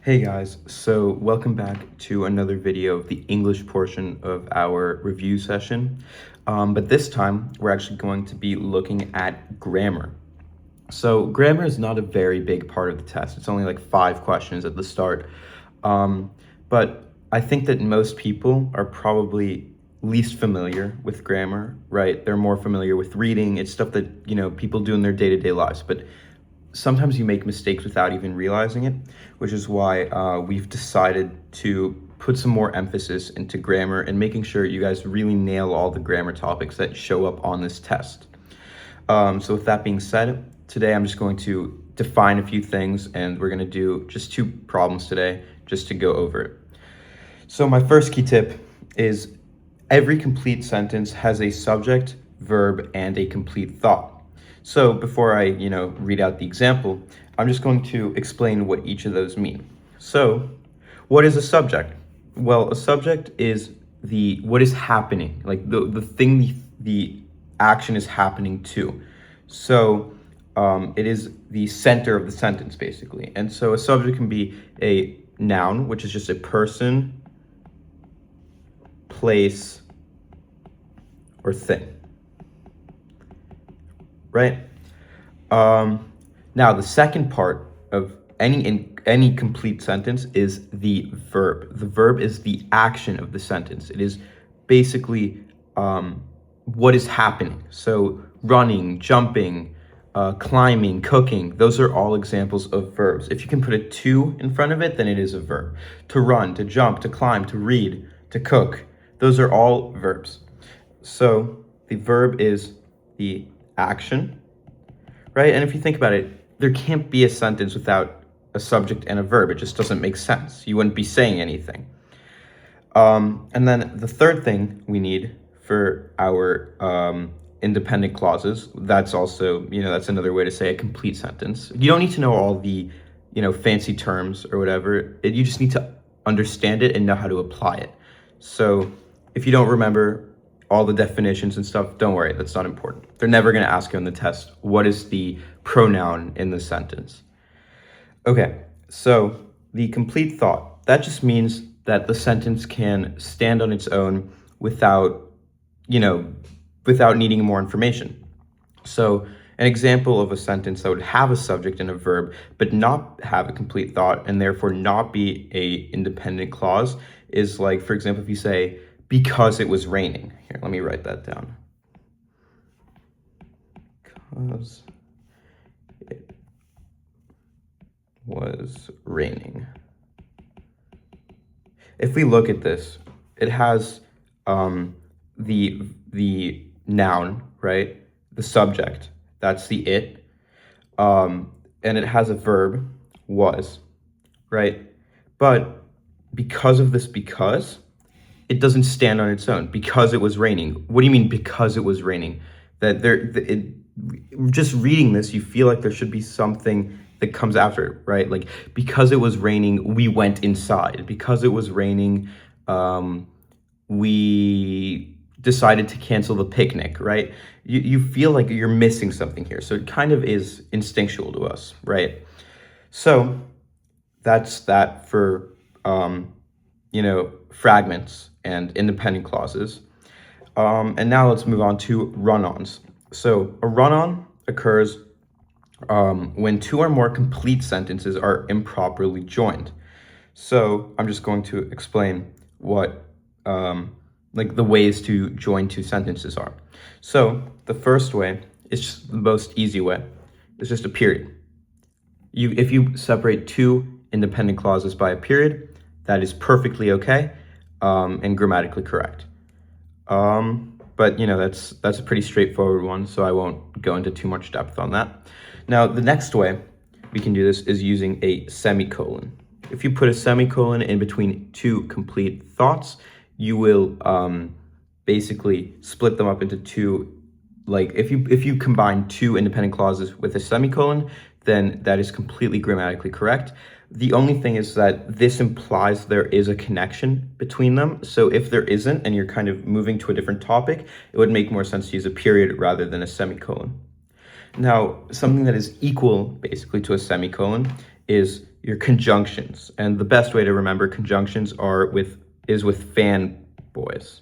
Hey guys, so welcome back to another video of the English portion of our review session. But this time we're actually going to be looking at grammar. So grammar is not a very big part of the test. It's only like 5 questions at the start. But I think that most people are probably least familiar with grammar, right? They're more familiar with reading. It's stuff that, people do in their day-to-day lives. But sometimes you make mistakes without even realizing it, which is why we've decided to put some more emphasis into grammar and making sure you guys really nail all the grammar topics that show up on this test. So with that being said, today I'm just going to define a few things, and we're going to do just 2 problems today just to go over it. So my first key tip is every complete sentence has a subject, verb, and a complete thought. So before I, read out the example, I'm just going to explain what each of those mean. So what is a subject? Well, a subject is what is happening, like the thing the action is happening to. So it is the center of the sentence, basically. And so a subject can be a noun, which is just a person, place, or thing. Right? Now, the second part of any complete sentence is the verb. The verb is the action of the sentence. It is basically what is happening. So running, jumping, climbing, cooking, those are all examples of verbs. If you can put a to in front of it, then it is a verb. To run, to jump, to climb, to read, to cook, those are all verbs. So the verb is the action, right? And if you think about it, there can't be a sentence without a subject and a verb. It just doesn't make sense. You wouldn't be saying anything. And then the third thing we need for our independent clauses, that's also, that's another way to say a complete sentence. You don't need to know all the, fancy terms or whatever. You just need to understand it and know how to apply it. So if you don't remember all the definitions and stuff, don't worry, that's not important. They're never going to ask you on the test, what is the pronoun in the sentence? Okay, so the complete thought, that just means that the sentence can stand on its own without needing more information. So an example of a sentence that would have a subject and a verb, but not have a complete thought and therefore not be a independent clause is like, for example, if you say, because it was raining. Here, let me write that down. Because it was raining. If we look at this, it has the noun, right? The subject, that's the it. And it has a verb, was, right? But because of this it doesn't stand on its own. Because it was raining. What do you mean because it was raining? Just reading this, you feel like there should be something that comes after it, right? Like, because it was raining, we went inside. Because it was raining, we decided to cancel the picnic, right? You feel like you're missing something here. So it kind of is instinctual to us, right? So that's that for, fragments and independent clauses. And now let's move on to run-ons. So a run-on occurs when 2 or more complete sentences are improperly joined. So I'm just going to explain what the ways to join 2 sentences are. So the first way is just the most easy way. It's just a period. If you separate 2 independent clauses by a period, that is perfectly okay and grammatically correct. But that's a pretty straightforward one, so I won't go into too much depth on that. Now, the next way we can do this is using a semicolon. If you put a semicolon in between 2 complete thoughts, you will basically split them up into 2. Like, if you combine 2 independent clauses with a semicolon, then that is completely grammatically correct. The only thing is that this implies there is a connection between them. So if there isn't, and you're kind of moving to a different topic, it would make more sense to use a period rather than a semicolon. Now, something that is equal basically to a semicolon is your conjunctions. And the best way to remember conjunctions is with fanboys.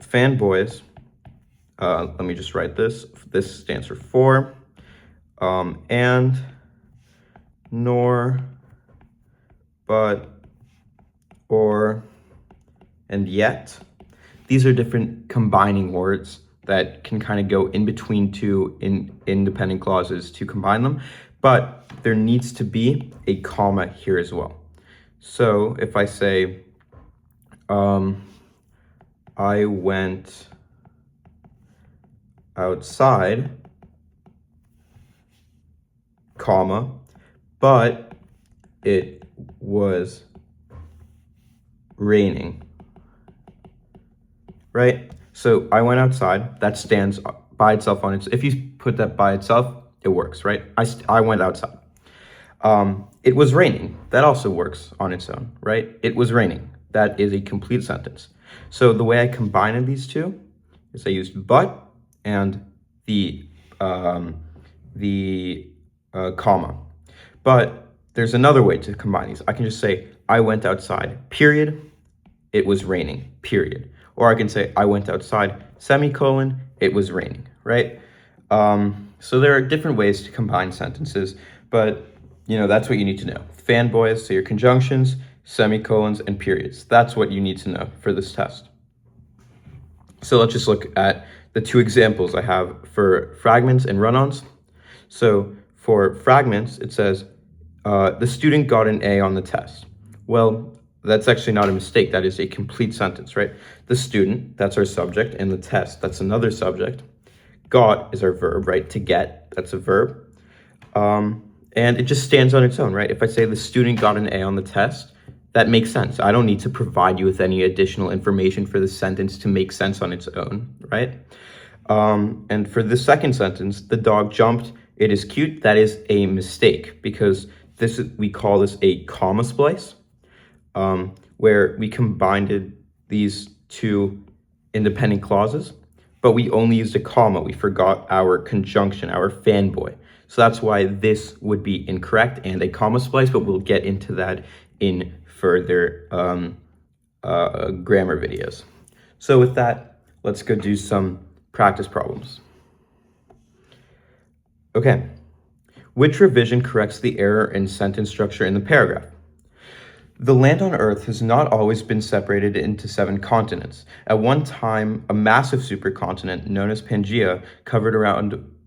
Fanboys, let me just write this. This stands for and, nor, but, or, and yet. These are different combining words that can kind of go in between two independent clauses to combine them, but there needs to be a comma here as well. So if I say, I went outside, comma, but it was raining, right? So I went outside, that stands by itself on its, if you put that by itself, it works, right? I went outside. It was raining, that also works on its own, right? It was raining, that is a complete sentence. So the way I combined these two is I used but and the comma. But there's another way to combine these. I can just say, I went outside, period, it was raining, period. Or I can say, I went outside, semicolon, it was raining, right? So there are different ways to combine sentences, but that's what you need to know. Fanboys, so your conjunctions, semicolons, and periods. That's what you need to know for this test. So let's just look at the two examples I have for fragments and run-ons. So for fragments, it says, the student got an A on the test. Well, that's actually not a mistake. That is a complete sentence, right? The student, that's our subject, and the test, that's another subject. Got is our verb, right? To get, that's a verb. And it just stands on its own, right? If I say the student got an A on the test, that makes sense. I don't need to provide you with any additional information for the sentence to make sense on its own, right? And for the second sentence, the dog jumped, it is cute, that is a mistake because we call this a comma splice, where we combined these two independent clauses, but we only used a comma. We forgot our conjunction, our fanboy. So that's why this would be incorrect and a comma splice, but we'll get into that in further grammar videos. So with that, let's go do some practice problems. Okay, which revision corrects the error in sentence structure in the paragraph? The land on Earth has not always been separated into 7 continents. At one time, a massive supercontinent known as Pangaea covered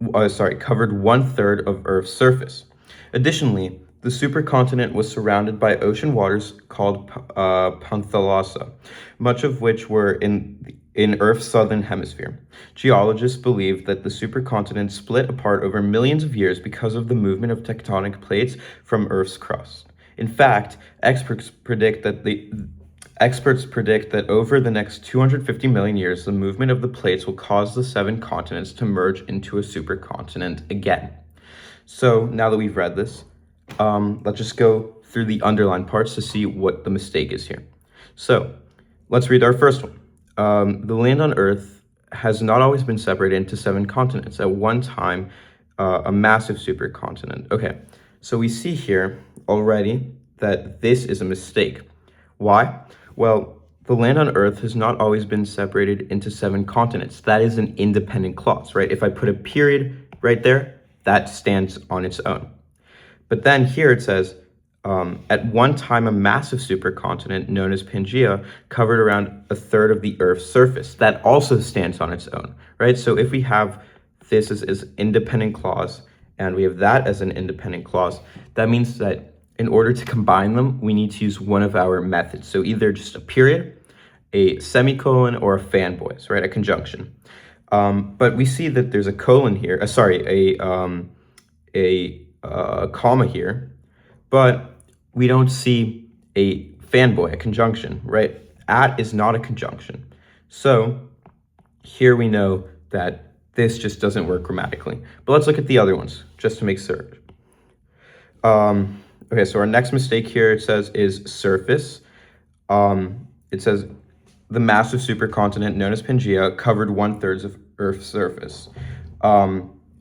1/3 of Earth's surface. Additionally, the supercontinent was surrounded by ocean waters called Panthalassa, much of which were in Earth's southern hemisphere. Geologists believe that the supercontinent split apart over millions of years because of the movement of tectonic plates from Earth's crust. In fact, experts predict that over the next 250 million years, the movement of the plates will cause the 7 continents to merge into a supercontinent again. So now that we've read this, let's just go through the underlined parts to see what the mistake is here. So let's read our first one. The land on Earth has not always been separated into 7 continents. At one time, a massive supercontinent. Okay, so we see here already that this is a mistake. Why? Well, the land on Earth has not always been separated into 7 continents. That is an independent clause, right? If I put a period right there, that stands on its own. But then here it says, at one time, a massive supercontinent known as Pangaea covered around 1/3 of the Earth's surface. That also stands on its own, right? So if we have this as independent clause and we have that as an independent clause, that means that in order to combine them, we need to use one of our methods. So either just a period, a semicolon, or a fanboys, right? A conjunction. But we see that there's a colon here, a comma here, but we don't see a fanboy, a conjunction, right? At is not a conjunction. So here we know that this just doesn't work grammatically. But let's look at the other ones just to make certain. Okay, so our next mistake here, it says, is surface. It says, the massive supercontinent known as Pangaea covered 1/3 of Earth's surface.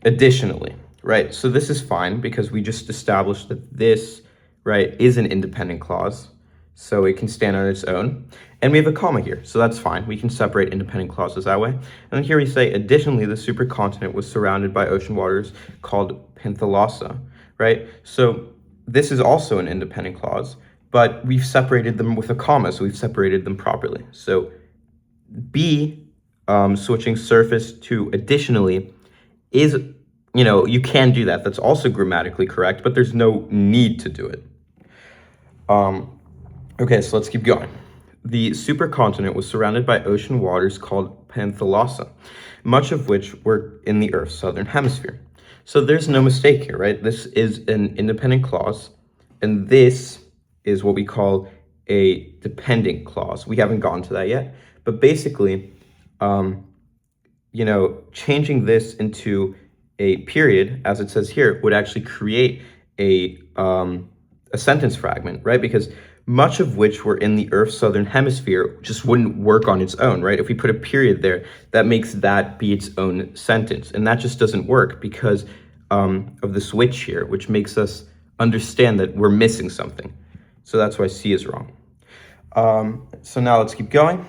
Additionally, right? So this is fine because we just established that this, right, is an independent clause. So it can stand on its own. And we have a comma here, so that's fine. We can separate independent clauses that way. And then here we say, additionally, the supercontinent was surrounded by ocean waters called Panthalassa, right? So this is also an independent clause, but we've separated them with a comma, so we've separated them properly. So B, switching surface to additionally, is, you can do that. That's also grammatically correct, but there's no need to do it. Okay, so let's keep going. The supercontinent was surrounded by ocean waters called Panthalassa, much of which were in the Earth's southern hemisphere. So there's no mistake here, right? This is an independent clause, and this is what we call a dependent clause. We haven't gotten to that yet, but basically, changing this into a period, as it says here, would actually create a sentence fragment, right? Because much of which were in the Earth's southern hemisphere just wouldn't work on its own, right? If we put a period there, that makes that be its own sentence. And that just doesn't work because of the switch here, which makes us understand that we're missing something. So that's why C is wrong. So now let's keep going.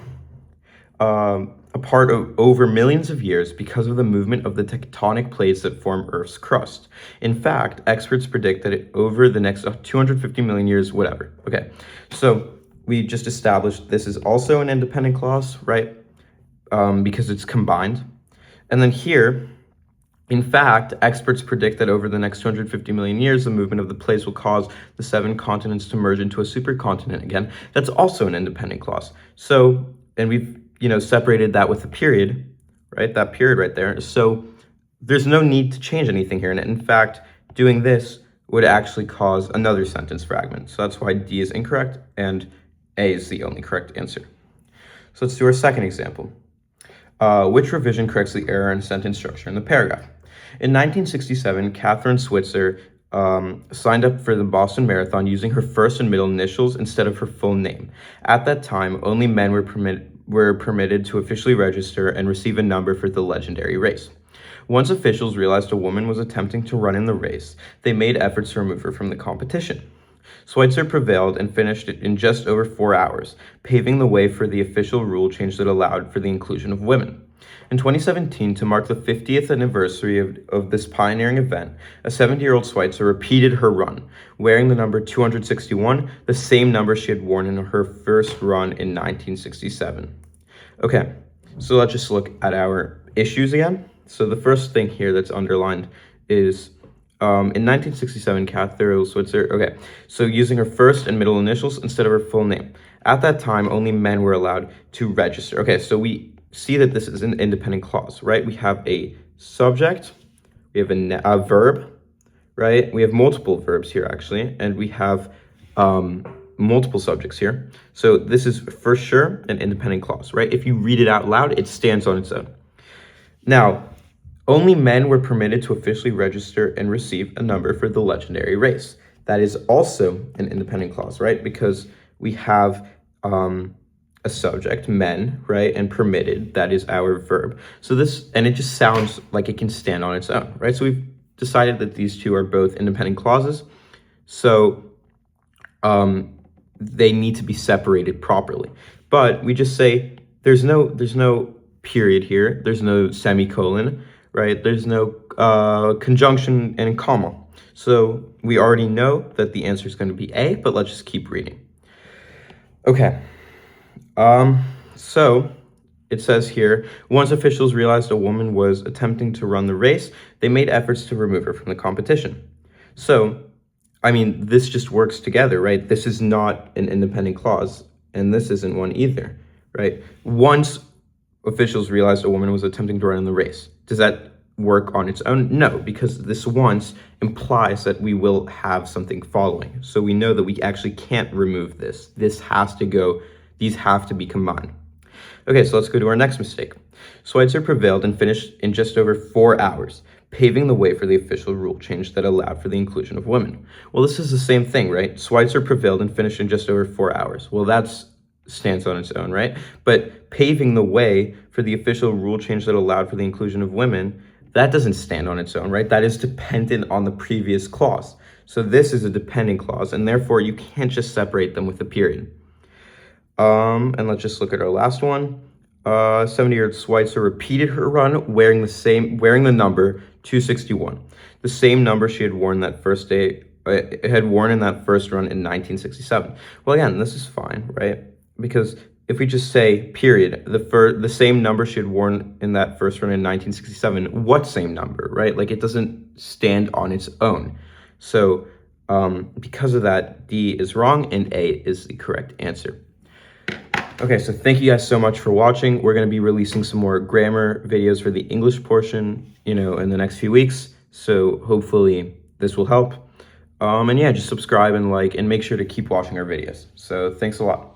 Apart over millions of years because of the movement of the tectonic plates that form Earth's crust. In fact, experts predict that over the next 250 million years, whatever. Okay, so we just established this is also an independent clause, right? Because it's combined. And then here, in fact, experts predict that over the next 250 million years, the movement of the plates will cause the 7 continents to merge into a supercontinent again. That's also an independent clause. So, and we've separated that with a period, right? That period right there. So there's no need to change anything here. And in fact, doing this would actually cause another sentence fragment. So that's why D is incorrect and A is the only correct answer. So let's do our second example. Which revision corrects the error in sentence structure in the paragraph? In 1967, Catherine Switzer signed up for the Boston Marathon using her first and middle initials instead of her full name. At that time, only men were permitted to officially register and receive a number for the legendary race. Once officials realized a woman was attempting to run in the race, they made efforts to remove her from the competition. Switzer prevailed and finished it in just over 4 hours, paving the way for the official rule change that allowed for the inclusion of women. In 2017, to mark the 50th anniversary of this pioneering event, a 70-year-old Switzer repeated her run, wearing the number 261, the same number she had worn in her first run in 1967. Okay, so let's just look at our issues again. So the first thing here that's underlined is in 1967, Catherine Switzer, okay, so using her first and middle initials instead of her full name. At that time, only men were allowed to register. Okay, so we see that this is an independent clause, right? We have a subject, we have a verb, right? We have multiple verbs here, actually, and we have multiple subjects here. So this is for sure an independent clause, right? If you read it out loud, it stands on its own. Now, only men were permitted to officially register and receive a number for the legendary race. That is also an independent clause, right? Because we have a subject, men, right? And permitted, that is our verb. So this, and it just sounds like it can stand on its own, right? So we've decided that these two are both independent clauses. So they need to be separated properly. But we just say there's no period here. There's no semicolon, right? There's no conjunction and comma. So we already know that the answer is going to be A, but let's just keep reading. Okay. So it says here, once officials realized a woman was attempting to run the race, they made efforts to remove her from the competition. So, I mean, this just works together, right? This is not an independent clause, and this isn't one either, right? Once officials realized a woman was attempting to run in the race, does that work on its own? No, because this once implies that we will have something following. So we know that we actually can't remove this. This has to go, these have to be combined. Okay, so let's go to our next mistake. Switzer prevailed and finished in just over 4 hours, paving the way for the official rule change that allowed for the inclusion of women. Well, this is the same thing, right? Switzer prevailed and finished in just over 4 hours. Well, that's stands on its own, right? But paving the way for the official rule change that allowed for the inclusion of women, that doesn't stand on its own, right? That is dependent on the previous clause. So this is a dependent clause, and therefore you can't just separate them with a period. And let's just look at our last one. 70-year-old Schweitzer repeated her run wearing the number 261, the same number she had worn that first day, in that first run in 1967. Well, again, this is fine, right? Because if we just say period, the same number she had worn in that first run in 1967, what same number, right? Like, it doesn't stand on its own. So because of that, D is wrong and A is the correct answer. Okay, so thank you guys so much for watching. We're going to be releasing some more grammar videos for the English portion, in the next few weeks. So hopefully this will help. And yeah, just subscribe and like, and make sure to keep watching our videos. So thanks a lot.